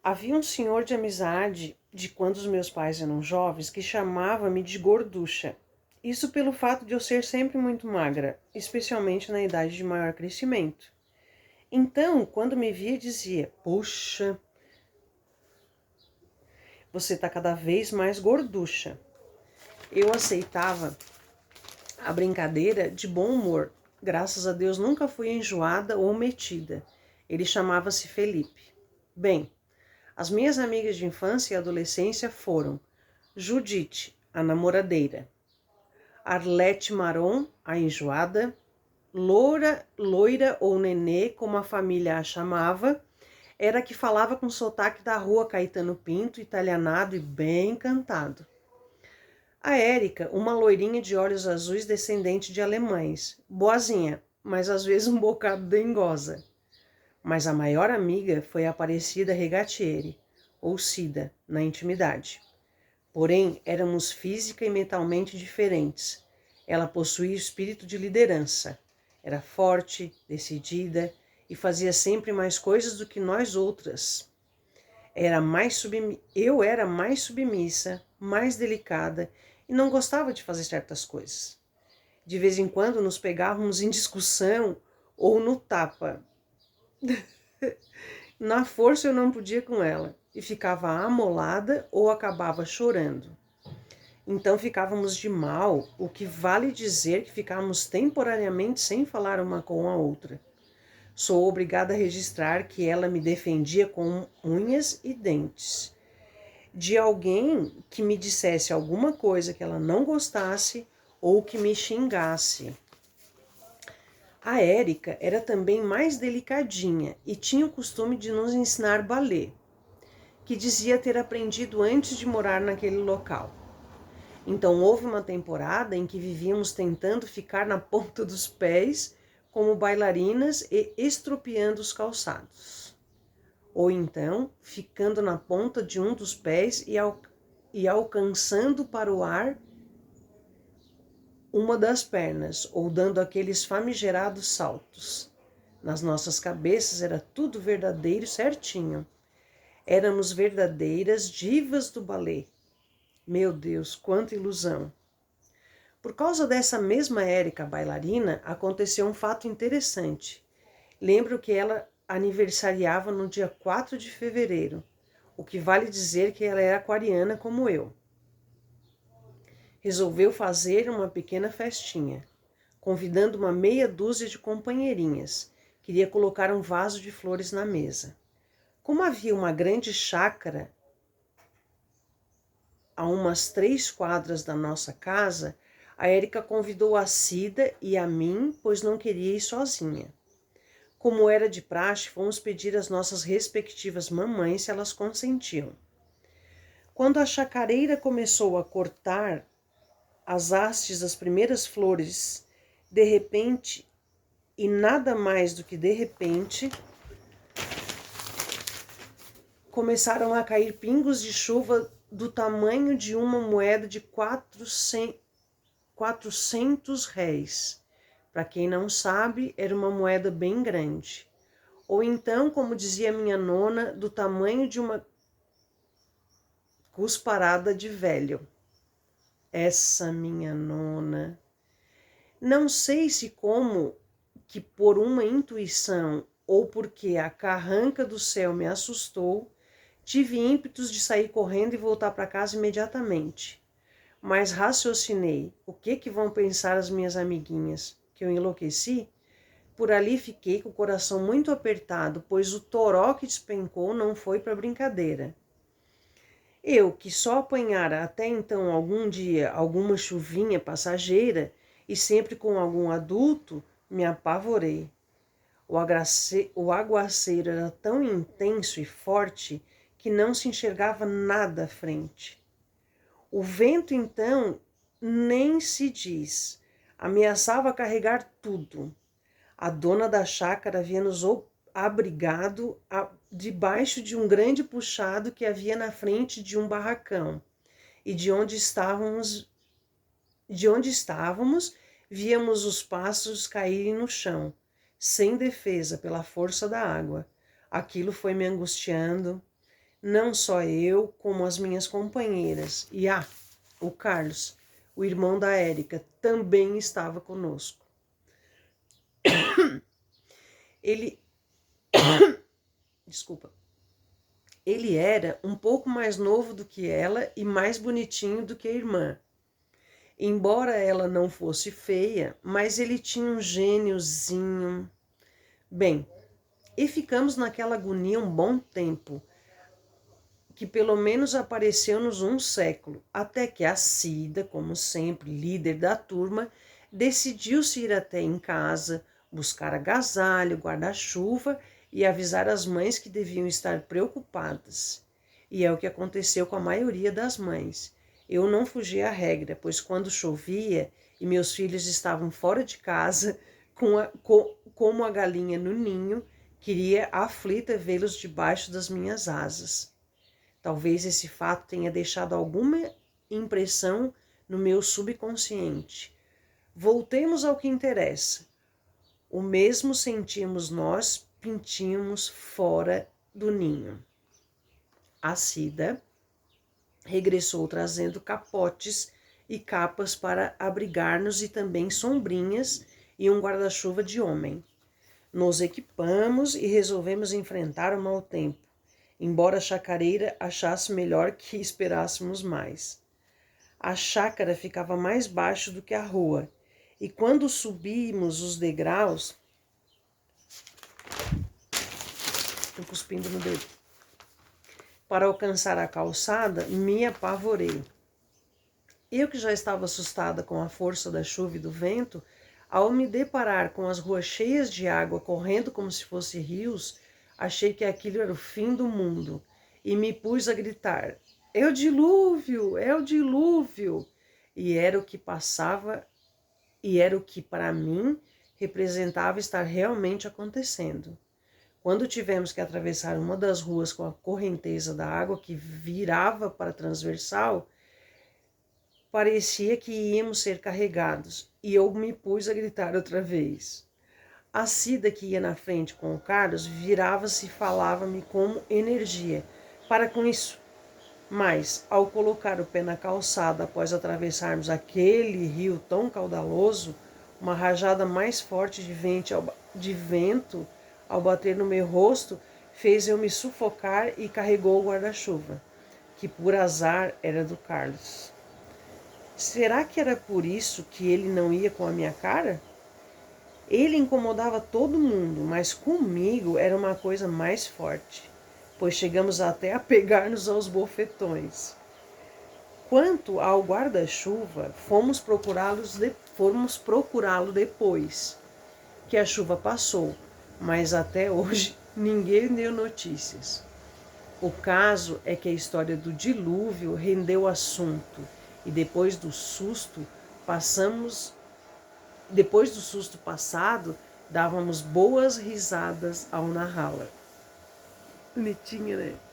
Havia um senhor de amizade de quando os meus pais eram jovens que chamava-me de gorducha. Isso pelo fato de eu ser sempre muito magra, especialmente na idade de maior crescimento. Então, quando me via, dizia: "Puxa, você está cada vez mais gorducha." Eu aceitava a brincadeira de bom humor. Graças a Deus nunca fui enjoada ou metida. Ele chamava-se Felipe. Bem, as minhas amigas de infância e adolescência foram Judite, a namoradeira; Arlete Maron, a enjoada; Loira ou Nenê, como a família a chamava, era a que falava com sotaque da rua Caetano Pinto, italianado e bem cantado. A Érica, uma loirinha de olhos azuis descendente de alemães, boazinha, mas às vezes um bocado dengosa. Mas a maior amiga foi a Aparecida Regatieri, ou Cida, na intimidade. Porém, éramos física e mentalmente diferentes. Ela possuía o espírito de liderança. Era forte, decidida e fazia sempre mais coisas do que nós outras. Eu era mais submissa, mais delicada e não gostava de fazer certas coisas. De vez em quando nos pegávamos em discussão ou no tapa. Na força eu não podia com ela e ficava amolada ou acabava chorando. Então ficávamos de mal, o que vale dizer que ficávamos temporariamente sem falar uma com a outra. Sou obrigada a registrar que ela me defendia com unhas e dentes. De alguém que me dissesse alguma coisa que ela não gostasse ou que me xingasse. A Érica era também mais delicadinha e tinha o costume de nos ensinar balé, que dizia ter aprendido antes de morar naquele local. Então houve uma temporada em que vivíamos tentando ficar na ponta dos pés como bailarinas e estropiando os calçados. Ou então ficando na ponta de um dos pés e alcançando para o ar uma das pernas, ou dando aqueles famigerados saltos. Nas nossas cabeças era tudo verdadeiro certinho. Éramos verdadeiras divas do balé. Meu Deus, quanta ilusão! Por causa dessa mesma Érica bailarina, aconteceu um fato interessante. Lembro que ela aniversariava no dia 4 de fevereiro, o que vale dizer que ela era aquariana como eu. Resolveu fazer uma pequena festinha, convidando uma meia dúzia de companheirinhas. Queria colocar um vaso de flores na mesa. Como havia uma grande chácara a umas 3 quadras da nossa casa, a Érica convidou a Cida e a mim, pois não queria ir sozinha. Como era de praxe, fomos pedir às nossas respectivas mamães se elas consentiam. Quando a chacareira começou a cortar as hastes das primeiras flores, de repente, e nada mais do que de repente, começaram a cair pingos de chuva do tamanho de uma moeda de 400 réis. Para quem não sabe, era uma moeda bem grande. Ou então, como dizia minha nona, do tamanho de uma cusparada de velho. Essa minha nona. Não sei se como que por uma intuição ou porque a carranca do céu me assustou, tive ímpetos de sair correndo e voltar para casa imediatamente. Mas raciocinei, o que vão pensar as minhas amiguinhas? Que eu enlouqueci? Por ali fiquei com o coração muito apertado, pois o toró que despencou não foi para brincadeira. Eu, que só apanhara até então algum dia alguma chuvinha passageira e sempre com algum adulto, me apavorei. O aguaceiro era tão intenso e forte que não se enxergava nada à frente. O vento, então, nem se diz, ameaçava carregar tudo. A dona da chácara havia nos abrigado debaixo de um grande puxado que havia na frente de um barracão, e de onde estávamos, víamos os pássaros caírem no chão, sem defesa pela força da água. Aquilo foi me angustiando. Não só eu, como as minhas companheiras. E o Carlos, o irmão da Érica, também estava conosco. Ele, desculpa, ele era um pouco mais novo do que ela e mais bonitinho do que a irmã. Embora ela não fosse feia, mas ele tinha um gêniozinho. Bem, e ficamos naquela agonia um bom tempo, que pelo menos apareceu-nos um século, até que a Cida, como sempre, líder da turma, decidiu-se ir até em casa, buscar agasalho, guarda-chuva e avisar as mães que deviam estar preocupadas. E é o que aconteceu com a maioria das mães. Eu não fugi à regra, pois quando chovia e meus filhos estavam fora de casa, como a galinha no ninho, queria aflita vê-los debaixo das minhas asas. Talvez esse fato tenha deixado alguma impressão no meu subconsciente. Voltemos ao que interessa. O mesmo sentimos nós, pintinhos fora do ninho. A Cida regressou trazendo capotes e capas para abrigar-nos e também sombrinhas e um guarda-chuva de homem. Nos equipamos e resolvemos enfrentar o mau tempo, embora a chacareira achasse melhor que esperássemos mais. A chácara ficava mais baixo do que a rua, e quando subimos os degraus... Estou cuspindo no dedo. Para alcançar a calçada, me apavorei. Eu, que já estava assustada com a força da chuva e do vento, ao me deparar com as ruas cheias de água correndo como se fossem rios, achei que aquilo era o fim do mundo e me pus a gritar: é o dilúvio, é o dilúvio! E era o que passava, e era o que para mim representava estar realmente acontecendo. Quando tivemos que atravessar uma das ruas com a correnteza da água que virava para a transversal, parecia que íamos ser carregados, e eu me pus a gritar outra vez. A Cida, que ia na frente com o Carlos, virava-se e falava-me como energia: para com isso. Mas, ao colocar o pé na calçada após atravessarmos aquele rio tão caudaloso, uma rajada mais forte de vento ao bater no meu rosto fez eu me sufocar e carregou o guarda-chuva, que por azar era do Carlos. Será que era por isso que ele não ia com a minha cara? Ele incomodava todo mundo, mas comigo era uma coisa mais forte, pois chegamos até a pegar-nos aos bofetões. Quanto ao guarda-chuva, fomos procurá-lo depois que a chuva passou, mas até hoje ninguém deu notícias. O caso é que a história do dilúvio rendeu assunto e depois do susto passado, dávamos boas risadas ao narrá-la. Bonitinha, né?